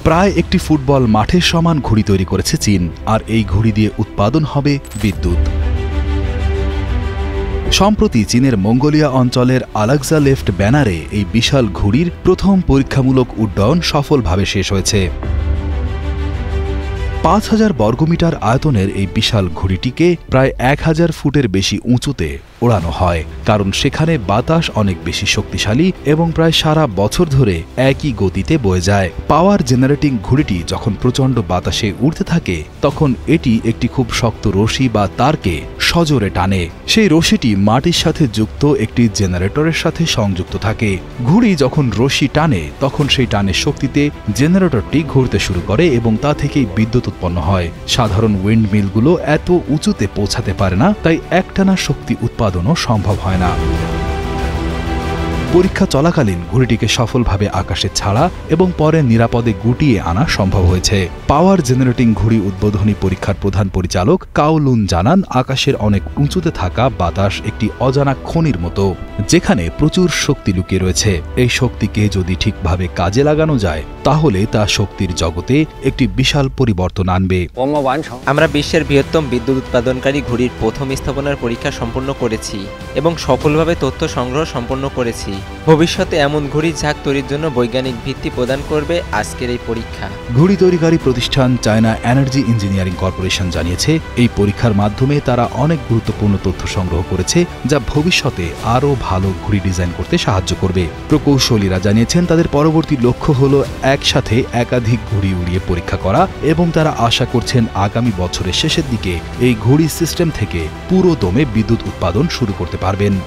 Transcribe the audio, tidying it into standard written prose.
প্রায় একটি ফুটবল মাঠের সমান ঘড়ি তৈরি করেছে চীন, আর এই ঘড়ি দিয়ে উৎপাদন হবে বিদ্যুৎ। সম্প্রতি চীনের মঙ্গোলিয়া অঞ্চলের আলাক্সা লেফট ব্যানারে এই বিশাল ঘড়ির প্রথম পরীক্ষামূলক উড্ডয়ন সফলভাবে শেষ হয়েছে। ৫,০০০ বর্গমিটার আয়তনের এই বিশাল ঘড়িটিকে প্রায় ১,০০০ ফুটের বেশি উঁচুতে ওড়ানো হয়, কারণ সেখানে বাতাস অনেক বেশি শক্তিশালী এবং প্রায় সারা বছর ধরে একই গতিতে বয়ে যায়। পাওয়ার জেনারেটিং ঘড়িটি যখন প্রচণ্ড বাতাসে উড়তে থাকে তখন এটি একটি খুব শক্ত রশি বা তারকে সজোরে টানে। সেই রশিটি মাটির সাথে যুক্ত একটি জেনারেটরের সাথে সংযুক্ত থাকে। ঘড়ি যখন রশি টানে তখন সেই টানের শক্তিতে জেনারেটরটি ঘুরতে শুরু করে এবং তা থেকেই বিদ্যুৎ উৎপন্ন হয়। সাধারণ উইন্ড মিলগুলো এত উঁচুতে পৌঁছাতে পারে না, তাই একটানা শক্তি উৎপাদনও সম্ভব হয় না। পরীক্ষা চলাকালীন ঘড়িটিকে সফলভাবে আকাশে ছাড়া এবং পরে নিরাপদে গুটিয়ে আনা সম্ভব হয়েছে। পাওয়ার জেনারেটিং ঘড়ি উদ্বোধনী পরীক্ষার প্রধান পরিচালক কাও লুন জানান, আকাশের অনেক উঁচুতে থাকা বাতাস একটি অজানা খনির মতো, যেখানে প্রচুর শক্তি লুকিয়ে রয়েছে। এই শক্তিকে যদি ঠিকভাবে কাজে লাগানো যায় তাহলে তা শক্তির জগতে একটি বিশাল পরিবর্তন আনবে। আমরা বিশ্বের বৃহত্তম বিদ্যুৎ উৎপাদনকারী ঘড়ির প্রথম স্থাপনার পরীক্ষা সম্পন্ন করেছি এবং সফলভাবে তথ্য সংগ্রহ সম্পন্ন করেছি। ভবিষ্যতে এমন ঘড়ি ঝাঁক তৈরির জন্য বৈজ্ঞানিক ভিত্তি প্রদান করবে আজকের এই পরীক্ষা। ঘড়ি তৈরিকারী প্রতিষ্ঠান চায়না এনার্জি ইঞ্জিনিয়ারিং কর্পোরেশন জানিয়েছে, এই পরীক্ষার মাধ্যমে তারা অনেক গুরুত্বপূর্ণ তথ্য সংগ্রহ করেছে যা ভবিষ্যতে আরও ভালো ঘড়ি ডিজাইন করতে সাহায্য করবে। প্রকৌশলীরা জানিয়েছেন তাদের পরবর্তী লক্ষ্য হল একসাথে একাধিক ঘড়ি উড়িয়ে পরীক্ষা করা এবং তারা আশা করছেন আগামী বছরের শেষের দিকে এই ঘড়ি সিস্টেম থেকে পুরো দমে বিদ্যুৎ উৎপাদন শুরু করতে পারবেন।